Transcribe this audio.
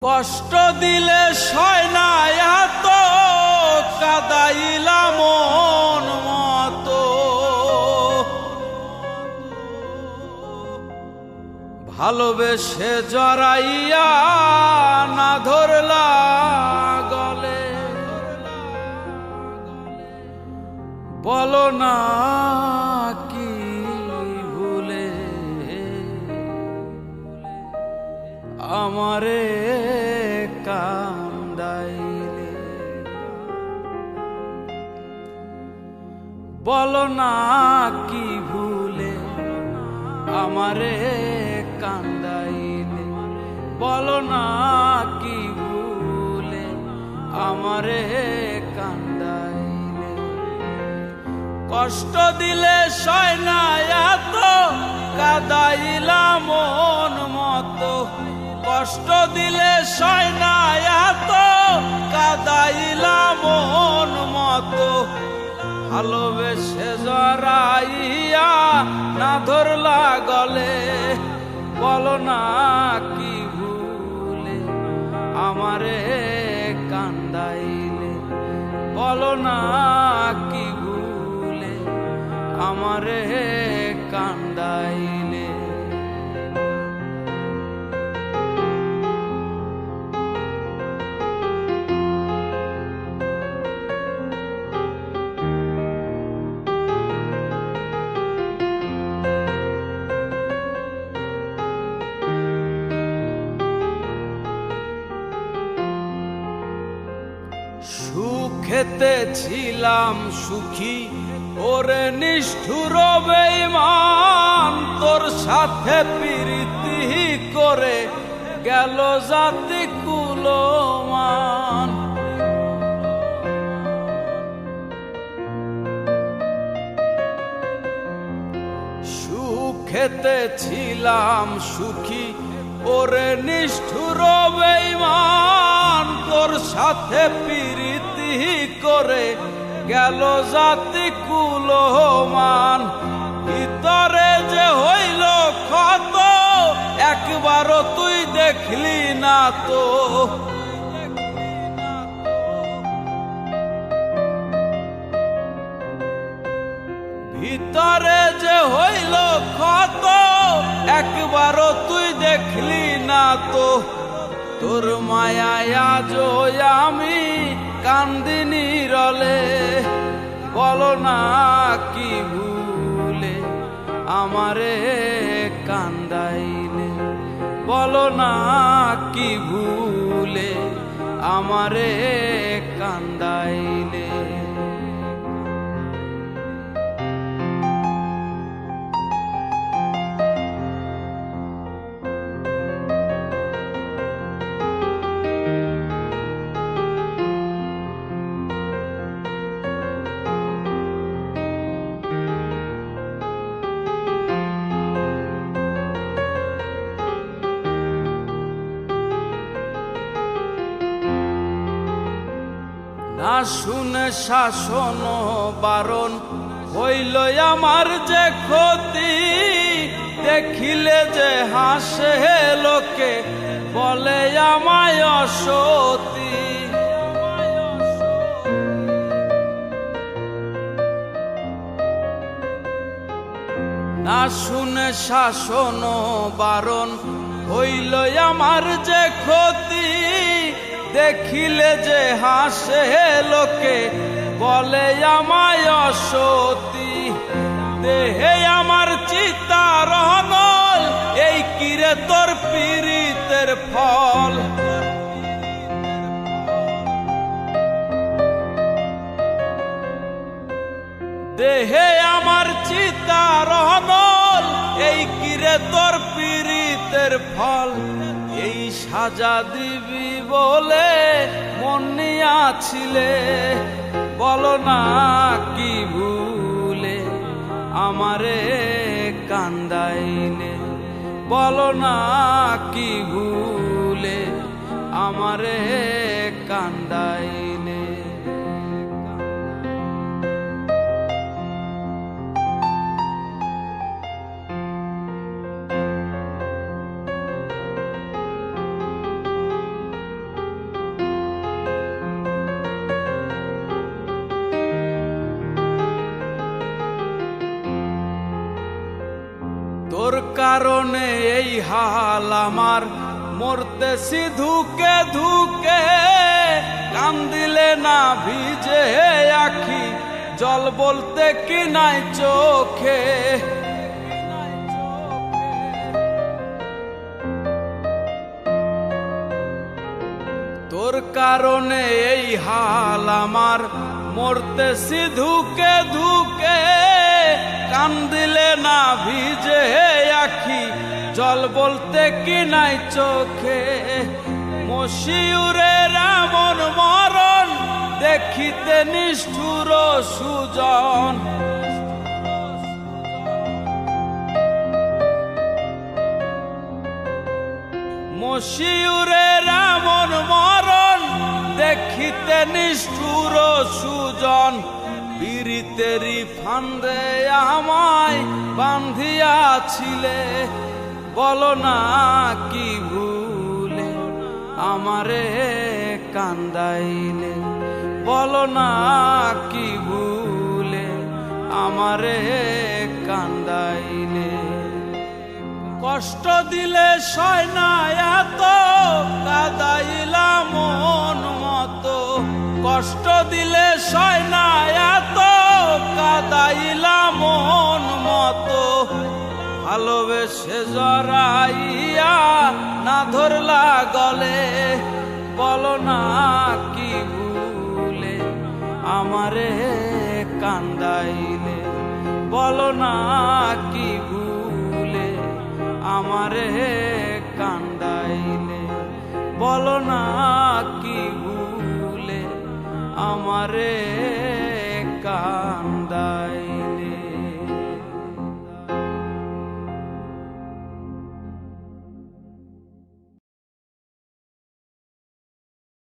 কষ্ট দিলে সয় না এত কাদাইলা মন মতো ভালোবেসে জড়াইয়া না ধরলা গলে বলো না কি ভুলে আমারে কান্দাইলে বলো না কি ভুলে আমারে কান্দাইলে বলো না কি ভুলে আমারে কান্দাইলে কষ্ট দিলে সয় না এত কাদাইলা মন মতো কষ্ট দিলে সয় না এত কাদাইলা মন মতো ভালোবেসে জড়াইয়া না ধরলা গলে বলো না কি ভুলে আমারে কান্দাইলে বলো না কি ভুলে আমারে কান্দাইলে সুখেতে ছিলাম সুখী ওরে নিষ্ঠুর বেঈমান তোর সাথে প্রীতি করে গেল জাতি কুলমান সুখেতে ছিলাম সুখী ওরে নিষ্ঠুর বেঈমান তোর সাথে প্রীতি করে গেল জাতি কুলমান ভিতরে যে হইল ক্ষত একবারও তুই দেখলি না তো ভিতরে যে হইল ক্ষত একবারও তুই দেখলি না তো তোর মায়ায় আজও আমি কান্দি নীরলে বলো না কি ভুলে আমারে কান্দাইলে বলো না কি ভুলে আমারে কান্দাইলে না শুনে শাসন বারণ হইল আমার যে ক্ষতি দেখিলে যে হাসে লোকে বলে আমায় অসতী না শুনে শাসন বারণ হইল আমার যে ক্ষতি দেখিলে যে হাসে লোকে বলে আমায় অসতী দেহে আমার চিতার নল এই কিরে তোর পীড়িতের ফল দেহে আমার চিতার নল এই কিরে তোর পীড়িতের ফল এই সাজা দিবি বলে মন নিয়াছিলে বলো না কি ভুলে আমারে কান্দাইলে বলো না কি ভুলে আমারে কান্দাইলে তোর কারণে এই হাল আমার, মরতেছি ধুকে ধুকে, কান দিলে না ভিজে আখি, জল বলতে কি নাই চোখে। তোর কারণে এই হাল আমার, মরতেছি ধুকে ধুকে, কান দিলে না ভিজে আখি, জল বলতে কি নাই চোখে। মশিউরের এমন মরণ দেখিতে নিষ্ঠুর সুজন, মশিউরের এমন মরণ দেখিতে নিষ্ঠুর সুজন। পীড়িতেরি ফান্দে আমায় বান্ধিয়াছিলে, বলো না কি ভুলে আমারে কান্দাইলে, বলো না কি ভুলে আমারে কান্দাইলে। কষ্ট দিলে সয় না এত, কাদাইলা মন মতো, কষ্ট দিলে সয় না এত, কাদাইলা মন মতো। ভালোবেসে জড়াইয়া না ধরলা গলে, বলো না কি ভুলে আমারে কান্দাইলে, বলো না কি ভুলে আমারে কান্দাইলে, বলো না কি ভুলে আমারে